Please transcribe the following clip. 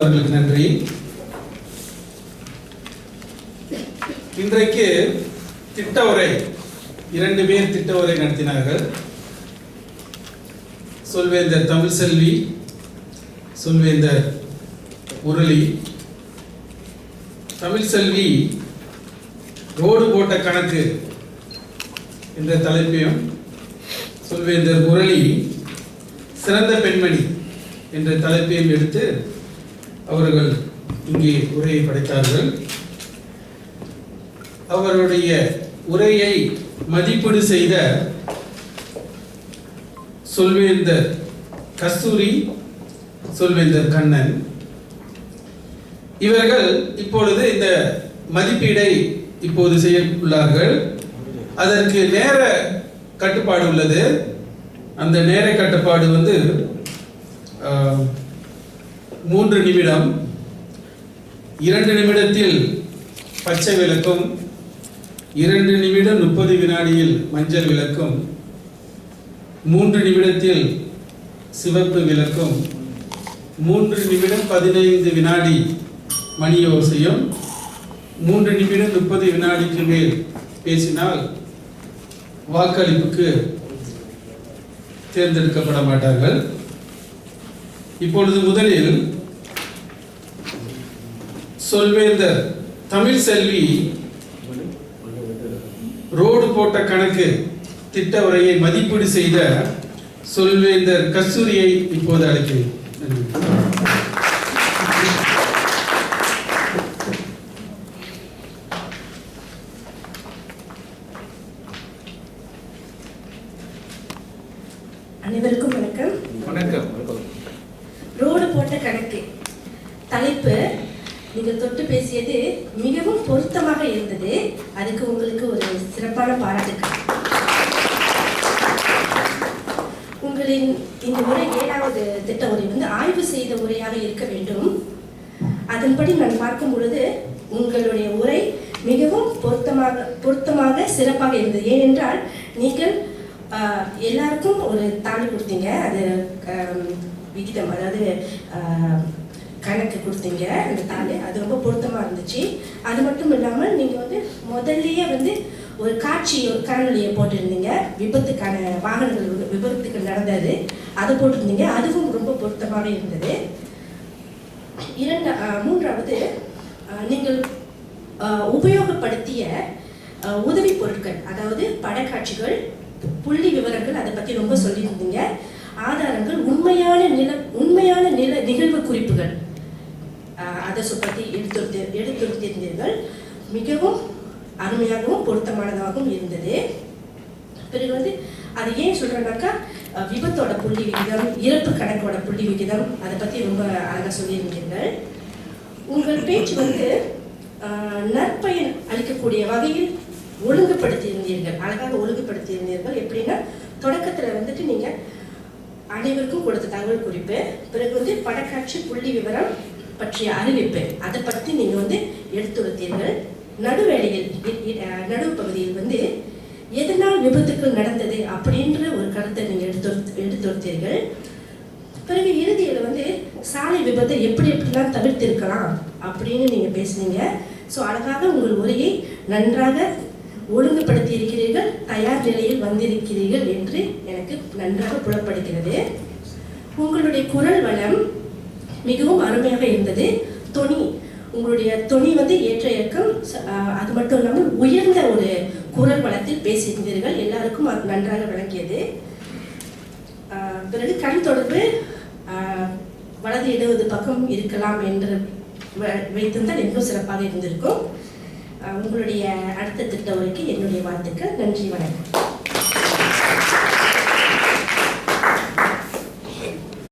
அவர்களுக்கு நன்றி. இன்றைக்கு திட்ட உரை 2 பேர் திட்ட உரை நடத்தினார்கள். சொல்வேந்தர் தமிழ்செல்வி, சொல்வேந்தர் முரளி. தமிழ்செல்வி ரோடு போட்ட கணக்கு என்ற தலைப்பையும், சொல்வேந்தர் முரளி சிறந்த பெண்மணி என்ற தலைப்பையும் எடுத்து அவர்கள் இங்கே உரையை படைத்தார்கள். அவருடைய உரையை மதிப்பீடு செய்த சொல்வேந்தர் கஸ்தூரி, சொல்வேந்தர் கண்ணன், இவர்கள் இப்பொழுது இந்த மதிப்பீடை இப்போது செய்ய உள்ளார்கள். அதற்கு நேர கட்டுப்பாடு உள்ளது. அந்த நேர கட்டுப்பாடு 3 நிமிடம். 2 நிமிடத்தில் பச்சை விளக்கும், 2 நிமிடம் 30 வினாடியில் மஞ்சள் விளக்கும், 3 நிமிடத்தில் சிவப்பு விளக்கும், 3 நிமிடம் 15 வினாடி மணி ஓசையும், 3 நிமிடம் 30 வினாடிக்கு மேல் பேசினால் வாக்களிப்புக்கு தேர்ந்தெடுக்கப்பட மாட்டார்கள். இப்பொழுது முதலில் சொல்வேந்தர் தமிழ்செல்வி ரோடு போட்ட கணக்கு திட்ட உரையை மதிப்பீடு செய்த சொல்வேந்தர் கஸ்தூரியை இப்போது அழைக்கிறேன். அனைவருக்கும் வணக்கம். வணக்கம். ரோடு போட்ட கணக்கு தலைப்பு நீங்கள் தொட்டு பேசியது மிகவும் பொருத்தமாக இருந்தது. அதுக்கு உங்களுக்கு ஒரு சிறப்பான பாராட்டுக்கள். உங்களின் இந்த உரை 7வது திட்ட உரை ஆய்வு செய்த உரையாக இருக்க வேண்டும். அதன்படி நான் பார்க்கும் பொழுது உங்களுடைய உரை மிகவும் பொருத்தமாக சிறப்பாக இருந்தது. ஏனென்றால் நீங்கள் எல்லாருக்கும் ஒரு தாள் கொடுத்தீங்க. அது விகிதம், அதாவது கணக்கு கொடுத்தீங்க. அந்த தாள் அது ரொம்ப பொருத்தமாக இருந்துச்சு. அது மட்டும் இல்லாமல் நீங்கள் முதல்லையே ஒரு காணொலியை போட்டிருந்தீங்க. விபத்துக்கான வாகனங்கள் விபத்துக்கு நடந்தது, அதை போட்டிருந்தீங்க. அதுவும் ரொம்ப பொருத்தமாக இருந்தது. 3வது, நீங்கள் உபயோகப்படுத்திய உதவி பொருட்கள், அதாவது படக்காட்சிகள், புள்ளி விவரங்கள், அதை பற்றி ரொம்ப சொல்லியிருந்தீங்க. ஆதாரங்கள், உண்மையான நிகழ்வு குறிப்புகள், அதை பற்றி எடுத்துரைத்திருந்தீர்கள். மிகவும் அருமையாகவும் பொருத்தமானதாகவும் இருந்தது. பிறகு அது ஏன் சொல்றேன்னாக்கா, விபத்தோட புள்ளி விகிதம், இறப்பு கணக்கோட புள்ளி விகிதம், அதை பற்றி ரொம்ப அழகாக சொல்லியிருந்தீர்கள். உங்கள் பேச்சு நற்பயன் அளிக்கக்கூடிய வகையில் ஒழுங்குபடுத்தியிருந்தீர்கள், அழகாக ஒழுங்குபடுத்தியிருந்தீர்கள். எப்படின்னா, தொடக்கத்தில் நீங்கள் அனைவருக்கும் கொடுத்த தகவல் குறிப்பு, பிறகு படக்காட்சி, புள்ளி விவரம் பற்றிய அறிவிப்பு, அதை பற்றி நீங்கள் எடுத்துரைத்தீர்கள். நடுவேளையில், நடுவு பகுதியில் எதனால் விபத்துக்கள் நடந்தது அப்படின்ற ஒரு கருத்தை நீங்கள் எடுத்துரைத்தீர்கள். பிறகு இறுதியில் சாலை விபத்தை எப்படிலாம் தவிர்த்திருக்கலாம் அப்படின்னு நீங்கள் பேசுனீங்க. ஸோ அழகாக உங்கள் உரையை நன்றாக ஒழுங்குபடுத்தி இருக்கிறீர்கள், தயார் நிலையில் வந்திருக்கிறீர்கள் என்று எனக்கு நன்றாக புலப்படுகிறது. உங்களுடைய குரல் வளம் மிகவும் அருமையாக இருந்தது. உங்களுடைய தொனி ஏற்ற இறக்கம், அது மட்டும் இல்லாமல் உயர்ந்த ஒரு குரல் வளத்தில் பேசியிருந்தீர்கள். எல்லாருக்கும் அது நன்றாக விளங்கியது. பிறகு கண் தொடர்பு வலது இடது பக்கம் இருக்கலாம் என்று வைத்திருந்தால் இன்னும் சிறப்பாக இருந்திருக்கும். உங்களுடைய அடுத்த திட்ட உரைக்கு என்னுடைய வாழ்த்துக்கள். நன்றி, வணக்கம்.